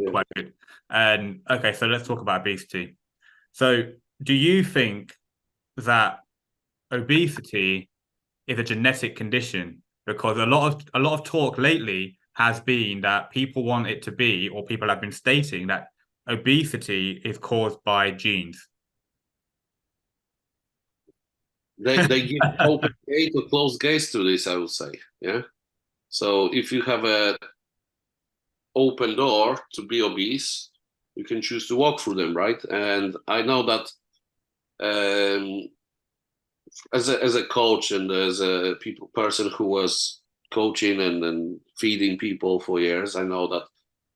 Yeah. quite good. And okay, so let's talk about obesity. So do you think that obesity is a genetic condition? Because a lot of talk lately has been that people want it to be, or people have been stating that obesity is caused by genes. They give open gate or closed gates to this, I would say. Yeah. So if you have a open door to be obese, you can choose to walk through them, right? And I know that as a coach and as a person who was coaching and feeding people for years, I know that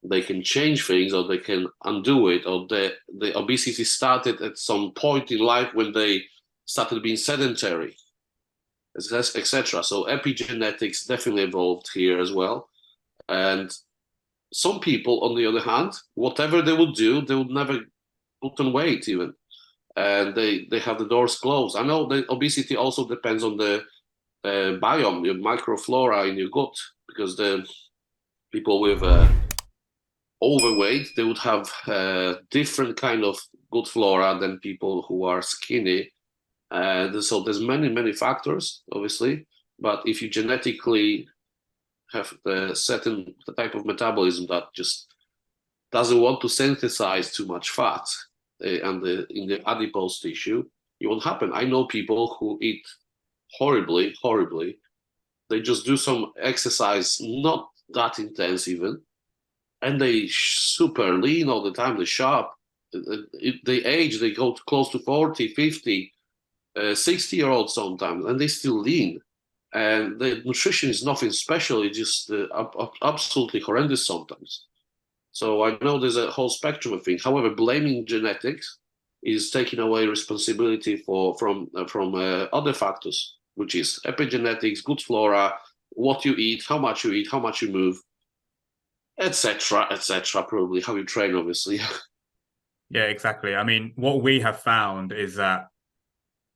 they can change things or they can undo it, or the obesity started at some point in life when they started being sedentary, etc. So epigenetics definitely evolved here as well. And some people, on the other hand, whatever they would do, they would never put on weight even. And they have the doors closed. I know the obesity also depends on the biome, your microflora in your gut, because the people with overweight, they would have different kind of gut flora than people who are skinny. So there's many factors, obviously. But if you genetically have the certain type of metabolism that just doesn't want to synthesize too much fat and in the adipose tissue, it won't happen. I know people who eat horribly. They just do some exercise, not that intense even, and they super lean all the time. They're sharp. They age. They go close to 40, 50, 60-year-olds sometimes, and they still lean. And the nutrition is nothing special. It's just absolutely horrendous sometimes. So I know there's a whole spectrum of things. However, blaming genetics is taking away responsibility from other factors, which is epigenetics, good flora, what you eat, how much you move, etc., etc. Probably how you train, obviously. Yeah, exactly. I mean, what we have found is that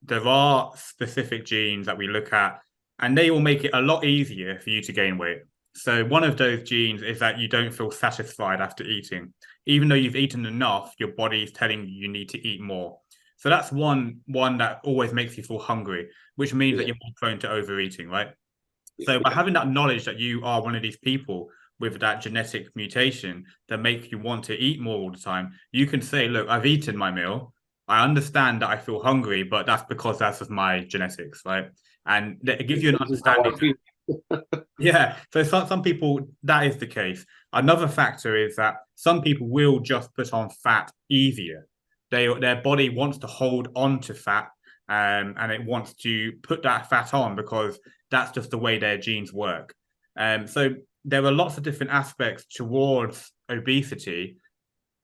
there are specific genes that we look at, and they will make it a lot easier for you to gain weight. So one of those genes is that you don't feel satisfied after eating. Even though you've eaten enough, your body is telling you you need to eat more. So that's one that always makes you feel hungry, which means that you're more prone to overeating, right? So by having that knowledge that you are one of these people with that genetic mutation that make you want to eat more all the time, you can say, look, I've eaten my meal. I understand that I feel hungry, but that's because that's just my genetics, right? And it gives you an understanding. Yeah. So some people, that is the case. Another factor is that some people will just put on fat easier. Their body wants to hold on to fat, and it wants to put that fat on because that's just the way their genes work. So there are lots of different aspects towards obesity.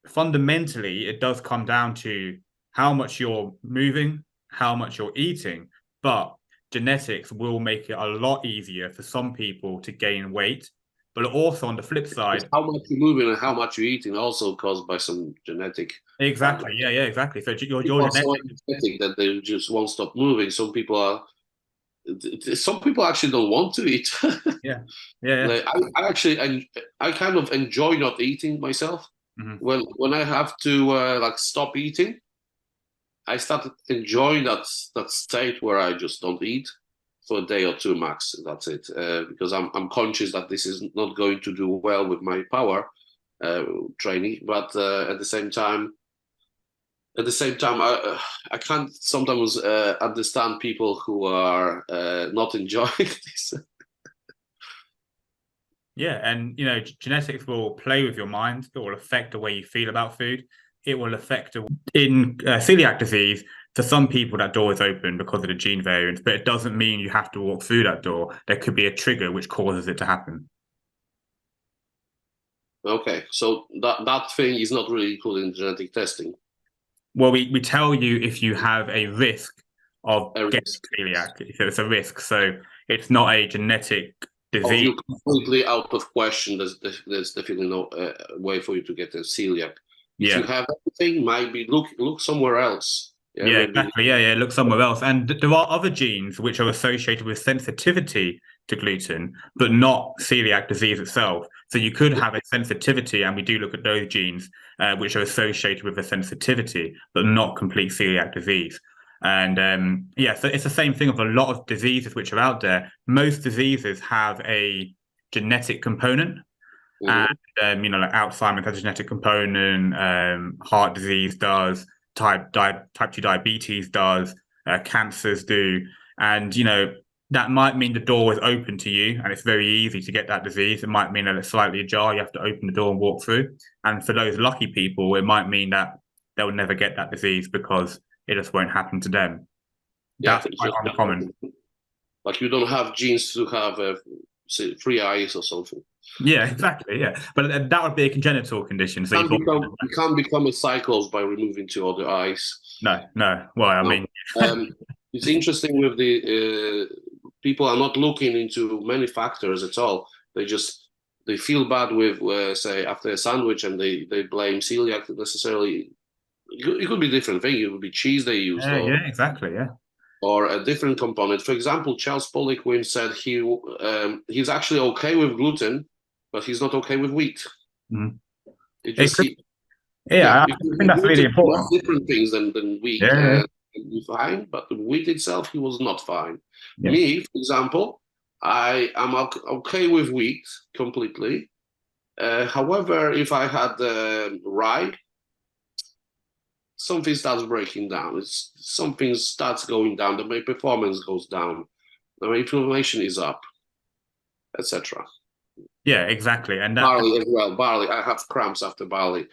Fundamentally, it does come down to how much you're moving, how much you're eating, but genetics will make it a lot easier for some people to gain weight. But also on the flip side, how much you're moving and how much you're eating also caused by some genetic exactly, factors. yeah, exactly. So your People are genetic, so energetic that they just won't stop moving. Some people actually don't want to eat. yeah, yeah, Like, I actually, and I kind of enjoy not eating myself. yeah. When I have to like stop eating, I started enjoying that state where I just don't eat for a day or two max. That's it. Because I'm conscious that this is not going to do well with my power training, but at the same time, I can't sometimes understand people who are not enjoying this. Yeah, and genetics will play with your mind. It will affect the way you feel about food. It will affect in celiac disease. For some people, that door is open because of the gene variants, but it doesn't mean you have to walk through that door. There could be a trigger which causes it to happen. Okay, so that thing is not really included in genetic testing. Well, we tell you if you have a risk of A getting risk. celiac, if it's a risk. So it's not a genetic Of disease. you completely out of question, there's definitely no way for you to get a celiac. If you Yeah. have anything, maybe look somewhere else. Yeah, Yeah, maybe. exactly. Yeah, look somewhere else. And there are other genes which are associated with sensitivity to gluten, but not celiac disease itself. So you could have a sensitivity, and we do look at those genes which are associated with a sensitivity, but not complete celiac disease. And yeah, so it's the same thing of a lot of diseases which are out there. Most diseases have a genetic component. And like Alzheimer's has a genetic component, heart disease does, type 2 diabetes does, cancers do. And that might mean the door is open to you and it's very easy to get that disease. It might mean that it's slightly ajar, you have to open the door and walk through. And for those lucky people, it might mean that they'll never get that disease because it just won't happen to them. That's quite uncommon. Like you don't have genes to have say, 3 eyes or something. Yeah, exactly. Yeah, but that would be a congenital condition. So you can't become a cyclos by removing 2 other eyes. No. Well, I mean, it's interesting with the people are not looking into many factors at all. They feel bad with say after a sandwich and they blame celiac necessarily. It could be different thing. It would be cheese they use. Yeah, exactly. Yeah. Or a different component. For example, Charles Poliquin said he's actually okay with gluten, but he's not okay with wheat. Mm-hmm. It just I think that's really important. Different things than wheat. Yeah. Fine, but the wheat itself, he was not fine. Yeah. Me, for example, I am okay with wheat completely. However, if I had rye, something starts breaking down. Something starts going down. My performance goes down. My inflammation is up, etc. Yeah, exactly. And barley as well. Barley. I have cramps after barley.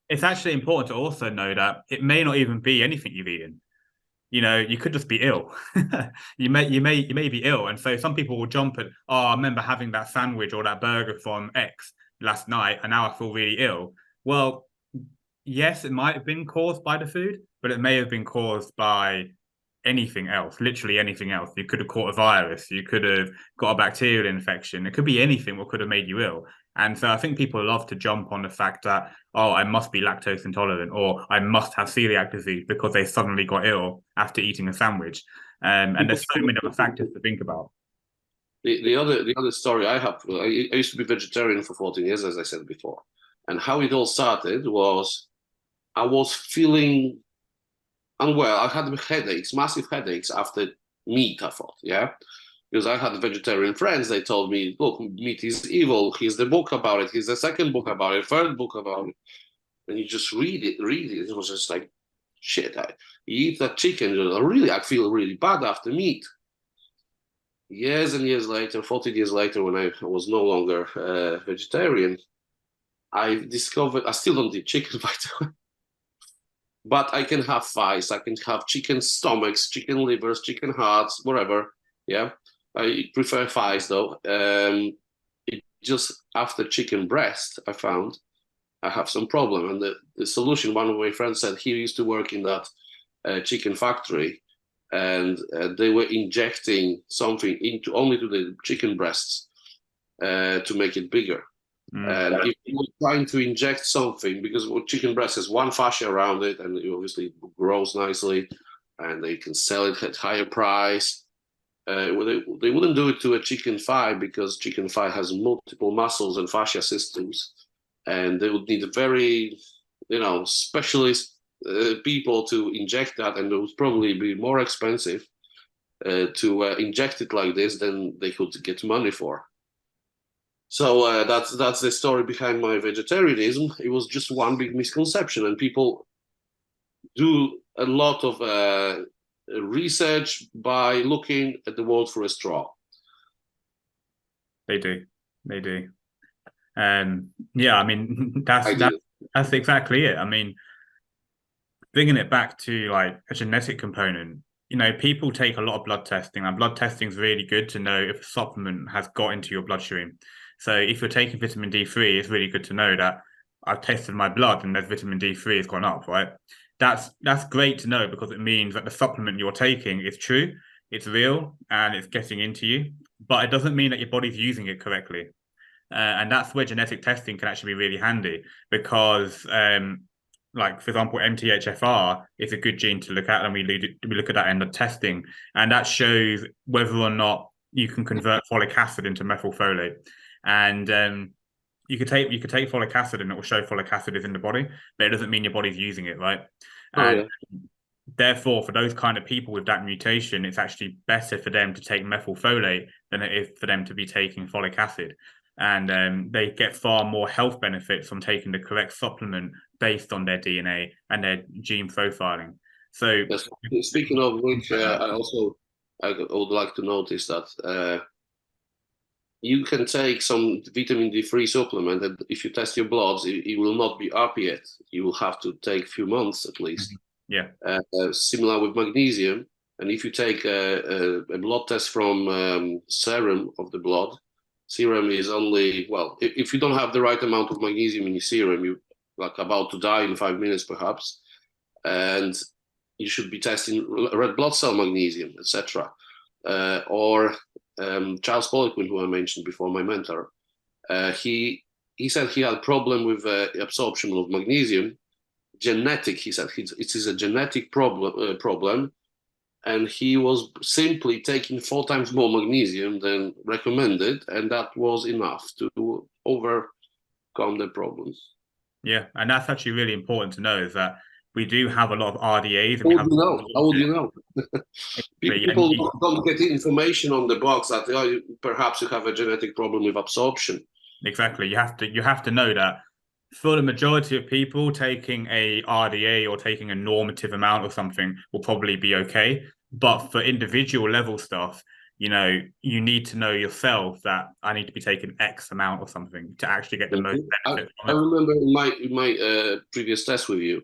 It's actually important to also know that it may not even be anything you've eaten. You could just be ill. you may be ill, and so some people will jump at, I remember having that sandwich or that burger from X last night, and now I feel really ill. Well, yes, it might have been caused by the food, but it may have been caused by anything else, literally anything else. You could have caught a virus, you could have got a bacterial infection. It could be anything what could have made you ill. And so I think people love to jump on the fact that, I must be lactose intolerant or I must have celiac disease because they suddenly got ill after eating a sandwich. And there's so many other factors to think about. The other story I have, I used to be vegetarian for 14 years, as I said before. And how it all started was I was feeling unwell. I had headaches, massive headaches after meat, I thought, yeah? Because I had vegetarian friends, they told me, look, meat is evil. Here's the book about it. Here's the second book about it, third book about it. And you just read it. It was just like, shit, you eat that chicken, I feel really bad after meat. Years and years later, 40 years later, when I was no longer vegetarian, I discovered, I still don't eat chicken, by the way, but I can have thighs, I can have chicken stomachs, chicken livers, chicken hearts, whatever, yeah? I prefer thighs though. It just after chicken breast, I found I have some problem. And the solution, one of my friends said he used to work in that chicken factory, and they were injecting something only to the chicken breasts to make it bigger. And if you were trying to inject something, because chicken breast has one fascia around it, and it obviously grows nicely, and they can sell it at higher price. They wouldn't do it to a chicken thigh because chicken thigh has multiple muscles and fascia systems, and they would need a very, specialist people to inject that, and it would probably be more expensive to inject it like this than they could get money for. So that's the story behind my vegetarianism. It was just one big misconception, and people do a lot of research by looking at the world through a straw. They do. Yeah, I mean, that's exactly it. I mean, bringing it back to like a genetic component, people take a lot of blood testing, and blood testing is really good to know if a supplement has got into your bloodstream. So if you're taking vitamin D3, it's really good to know that I've tested my blood and there's vitamin D3 has gone up, right? That's great to know, because it means that the supplement you're taking is true, it's real, and it's getting into you. But it doesn't mean that your body's using it correctly. And that's where genetic testing can actually be really handy, because like, for example, MTHFR is a good gene to look at, and we look at that in the testing, and that shows whether or not you can convert folic acid into methylfolate, and you could take folic acid and it will show folic acid is in the body, but it doesn't mean your body's using it, right? And therefore, for those kind of people with that mutation, it's actually better for them to take methylfolate than it is for them to be taking folic acid. And they get far more health benefits from taking the correct supplement based on their DNA and their gene profiling. So, yes. Speaking of which, I would like to notice that you can take some vitamin D3 supplement, and if you test your bloods, it will not be up yet. You will have to take a few months at least. Yeah. Similar with magnesium, and if you take a blood test from serum of the blood, serum is only, well, if you don't have the right amount of magnesium in your serum, you're like about to die in 5 minutes perhaps, and you should be testing red blood cell magnesium, etc. Or Charles Poliquin, who I mentioned before, my mentor, he said he had a problem with absorption of magnesium. Genetic, he said, it is a genetic problem, and he was simply taking 4 times more magnesium than recommended, and that was enough to overcome the problem. Yeah, and that's actually really important to know, is that we do have a lot of RDAs. And How would you know? People don't get information on the box that perhaps you have a genetic problem with absorption. Exactly. You have to know that for the majority of people, taking a RDA or taking a normative amount or something will probably be okay. But for individual level stuff, you need to know yourself that I need to be taking X amount or something to actually get the most benefit from it. I remember in my previous test with you,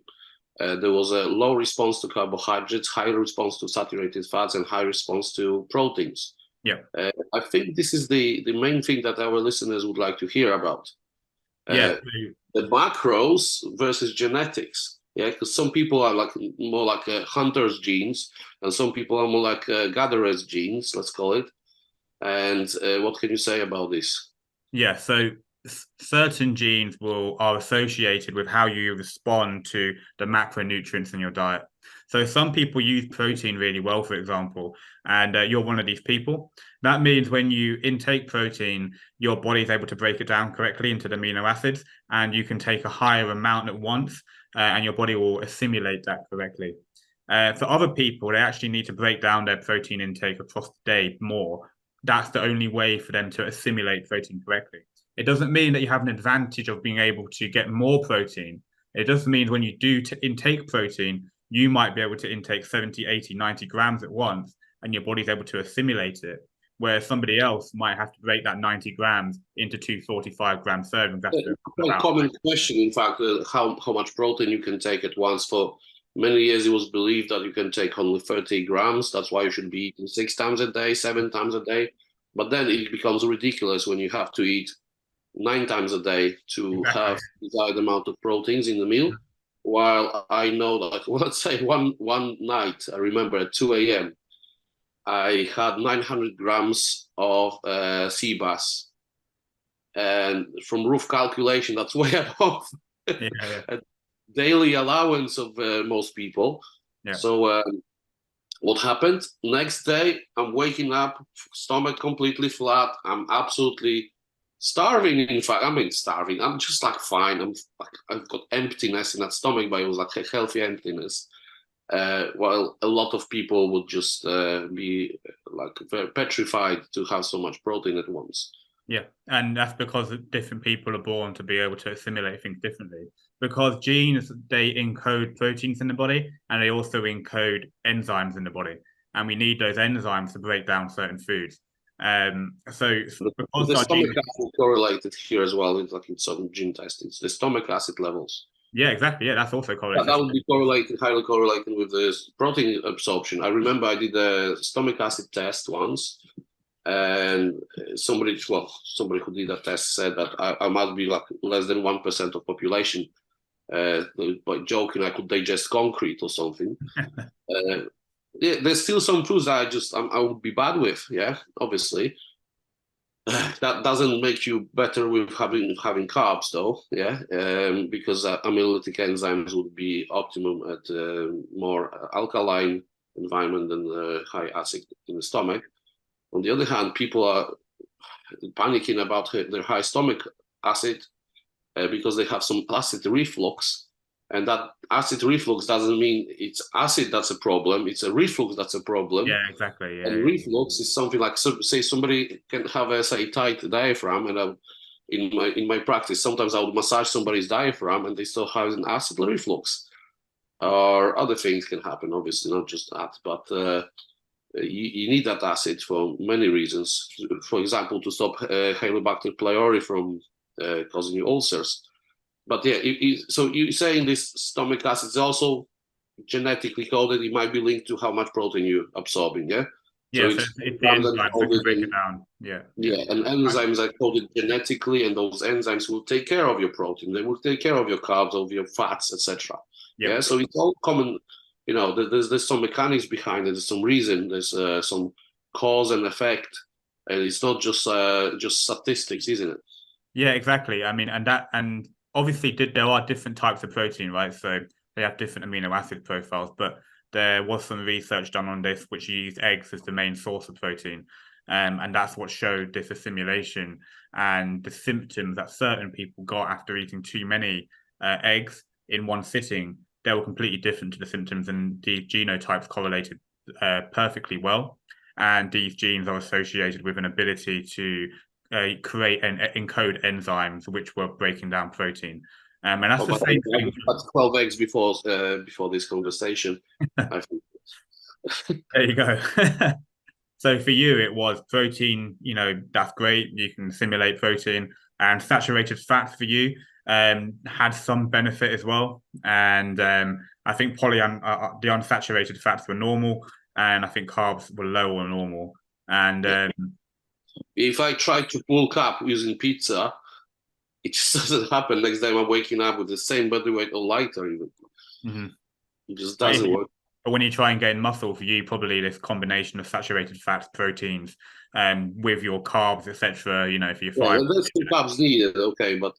there was a low response to carbohydrates, high response to saturated fats, and high response to proteins. Yeah. I think this is the main thing that our listeners would like to hear about. Yeah. The macros versus genetics. Yeah, because some people are more like hunter's genes, and some people are more like gatherer's genes, let's call it. And what can you say about this? Yeah, so certain genes are associated with how you respond to the macronutrients in your diet. So some people use protein really well, for example, and you're one of these people. That means when you intake protein, your body is able to break it down correctly into the amino acids, and you can take a higher amount at once, and your body will assimilate that correctly. For other people, they actually need to break down their protein intake across the day more. That's the only way for them to assimilate protein correctly. It doesn't mean that you have an advantage of being able to get more protein. It just means when you do intake protein, you might be able to intake 70, 80, 90 grams at once, and your body's able to assimilate it, where somebody else might have to break that 90 grams into 245-gram servings. That's a common question, in fact, how much protein you can take at once. For many years, it was believed that you can take only 30 grams. That's why you should be eating 6 times a day, 7 times a day. But then it becomes ridiculous when you have to eat 9 times a day to have the desired amount of proteins in the meal. While I know that, let's say one night, I remember at 2 a.m., I had 900 grams of sea bass. And from rough calculation, that's way above a daily allowance of most people. Yeah. So what happened? Next day, I'm waking up, stomach completely flat. I'm absolutely starving. In fact, I mean starving. I'm just like fine. I've got emptiness in that stomach, but it was like a healthy emptiness. While a lot of people would just be like very petrified to have so much protein at once. Yeah, and that's because different people are born to be able to assimilate things differently. Because genes, they encode proteins in the body, and they also encode enzymes in the body. And we need those enzymes to break down certain foods. So because the stomach acid correlated here as well, like in some gene testing, the stomach acid levels. Yeah, exactly. Yeah, that's also correlated. That would be highly correlated with the protein absorption. I remember I did a stomach acid test once, and somebody who did that test said that I must be like less than 1% of population. By joking, I could digest concrete or something. Yeah, there's still some foods that I would be bad with. Yeah, obviously. That doesn't make you better with having carbs, though. Yeah, because amylolytic enzymes would be optimum at more alkaline environment than high acid in the stomach. On the other hand, people are panicking about their high stomach acid because they have some acid reflux. And that acid reflux doesn't mean it's acid that's a problem, it's a reflux that's a problem. Yeah, exactly. Yeah, and reflux is something like, so, say somebody can have a, say, tight diaphragm, and in my practice, sometimes I would massage somebody's diaphragm and they still have an acid reflux. Or other things can happen, obviously, not just that, but you need that acid for many reasons. For example, to stop Helicobacter pylori from causing you ulcers. But yeah, so you're saying this stomach acid is also genetically coded. It might be linked to how much protein you're absorbing, yeah? Yeah, So so it's the enzymes that can break it down. Yeah, and enzymes are coded genetically, and those enzymes will take care of your protein. They will take care of your carbs, of your fats, etc. Yeah, so it's all common. You know, there's some mechanics behind it. There's some reason. There's some cause and effect, and it's not just statistics, isn't it? Yeah, exactly. I mean, and obviously there are different types of protein, right? So they have different amino acid profiles, but there was some research done on this which used eggs as the main source of protein. And that's what showed this assimilation and the symptoms that certain people got after eating too many eggs in one sitting. They were completely different to the symptoms, and the genotypes correlated perfectly well. And these genes are associated with an ability to create and encode enzymes which were breaking down protein. And that's the same thing. But 12 eggs before this conversation. I think. There you go. So for you, it was protein. You know, that's great. You can simulate protein, and saturated fats for you had some benefit as well. And I think the unsaturated fats were normal, and I think carbs were low or normal. And if I try to bulk up using pizza, it just doesn't happen. Next time I'm waking up with the same body weight or lighter even. It just doesn't work. But when you try and gain muscle, for you, probably this combination of saturated fats, proteins, with your carbs, etc. You know, for your fiber. There's some carbs needed, okay, but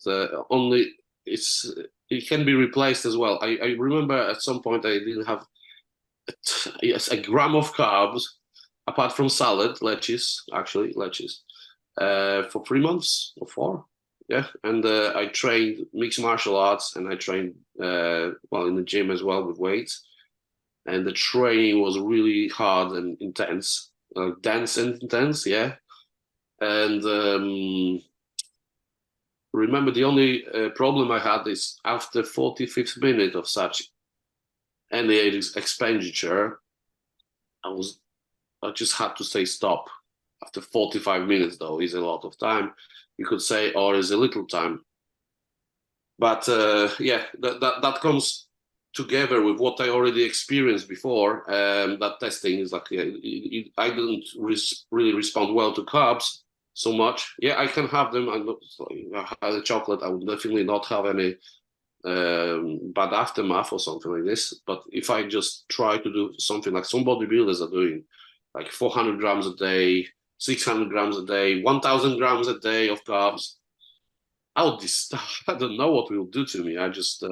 only it can be replaced as well. I remember at some point I didn't have a gram of carbs apart from salad, lettuce, for 3 months or 4. Yeah, and I trained mixed martial arts, and I trained in the gym as well with weights. And the training was really hard and intense, dense and intense, yeah. And remember, the only problem I had is after 45th minute of such any expenditure, I just had to say stop. After 45 minutes, though, is a lot of time. You could say, or is a little time. But that comes together with what I already experienced before. That testing is like, I didn't really respond well to carbs so much. Yeah, I can have them. I had a chocolate. I would definitely not have any bad aftermath or something like this. But if I just try to do something like some bodybuilders are doing, like 400 grams a day, 600 grams a day, 1,000 grams a day of carbs, I don't know what it will do to me. I just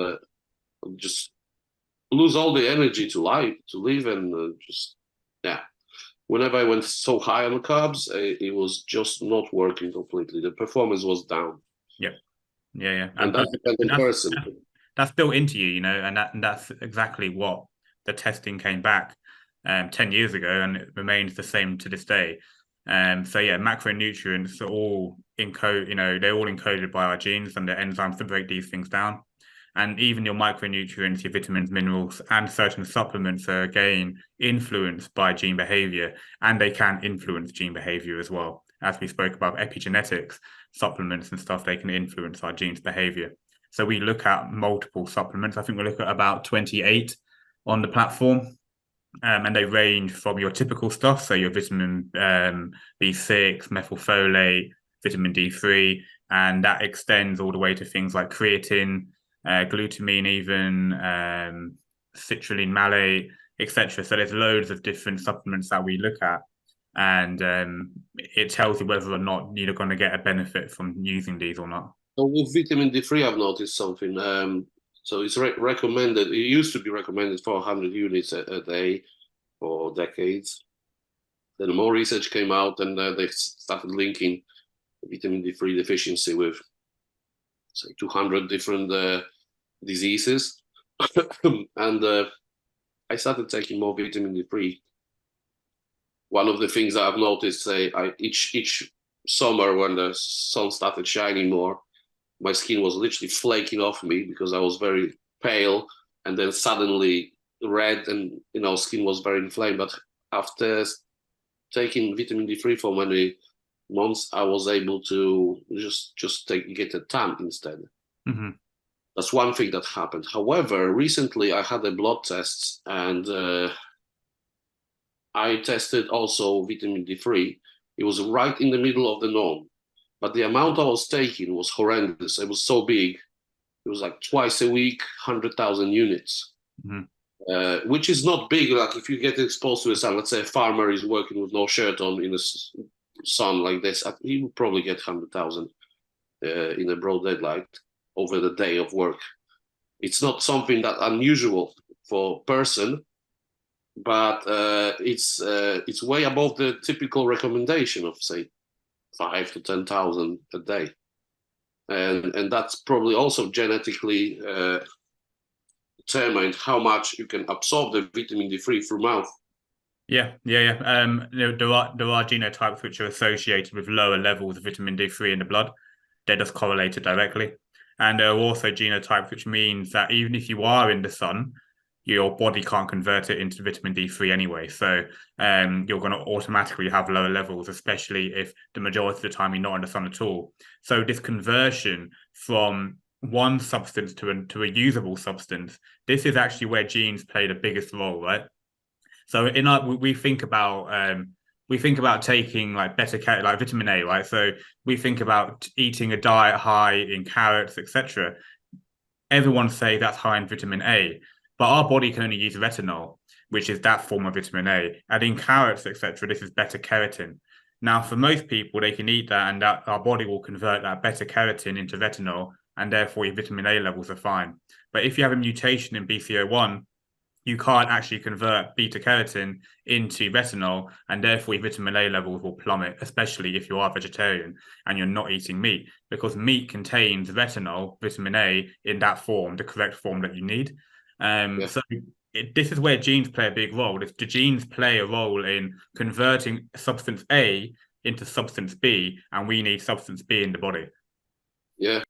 lose all the energy to live, and whenever I went so high on the carbs, it was just not working completely. The performance was down. Yeah. And that depends on person. That's built into you, you know, and that's exactly what the testing came back 10 years ago, and it remains the same to this day. So yeah, macronutrients are all they're all encoded by our genes and the enzymes to break these things down. And even your micronutrients, your vitamins, minerals, and certain supplements are again influenced by gene behavior, and they can influence gene behavior as well. As we spoke about epigenetics, supplements and stuff, they can influence our genes' behavior. So we look at multiple supplements. I think we look at about 28 on the platform. And they range from your typical stuff, so your vitamin B6, methylfolate, vitamin D3, and that extends all the way to things like creatine, glutamine, even citrulline malate, etc. So there's loads of different supplements that we look at, and it tells you whether or not you're going to get a benefit from using these or not. So with vitamin D3, I've noticed something. So it's recommended. It used to be recommended for 100 units a day for decades. Then more research came out, and they started linking vitamin D3 deficiency with, say, 200 different diseases. And I started taking more vitamin D3. One of the things that I've noticed, say, each summer when the sun started shining more, my skin was literally flaking off me because I was very pale, and then suddenly red, and skin was very inflamed. But after taking vitamin D3 for many months, I was able to just get a tan instead. Mm-hmm. That's one thing that happened. However, recently I had a blood test, and I tested also vitamin D3. It was right in the middle of the norm, but the amount I was taking was horrendous. It was so big. It was like twice a week, 100,000 units. Mm-hmm. Which is not big. Like if you get exposed to the sun, let's say a farmer is working with no shirt on in the sun like this, he would probably get 100,000 in a broad daylight over the day of work. It's not something that unusual for a person, but it's way above the typical recommendation of, say, 5 to 10,000 a day, and that's probably also genetically determined how much you can absorb the vitamin D3 through mouth. Yeah. There are genotypes which are associated with lower levels of vitamin D3 in the blood. They're just correlated directly. And there are also genotypes which means that even if you are in the sun, your body can't convert it into vitamin D3 anyway. So you're going to automatically have lower levels, especially if the majority of the time you're not in the sun at all. So this conversion from one substance to a usable substance, this is actually where genes play the biggest role, right? So we think about taking like like vitamin A, right? So we think about eating a diet high in carrots, etc. Everyone say that's high in vitamin A, but our body can only use retinol, which is that form of vitamin A. And in carrots, etc., this is beta carotene. Now, for most people, they can eat that, and that our body will convert that beta carotene into retinol, and therefore your vitamin A levels are fine. But if you have a mutation in BCO1, you can't actually convert beta carotene into retinol, and therefore your vitamin A levels will plummet, especially if you are vegetarian and you're not eating meat, because meat contains retinol, vitamin A, in that form, the correct form that you need. So this is where genes play a big role. The genes play a role in converting substance A into substance B, and we need substance B in the body. Yeah.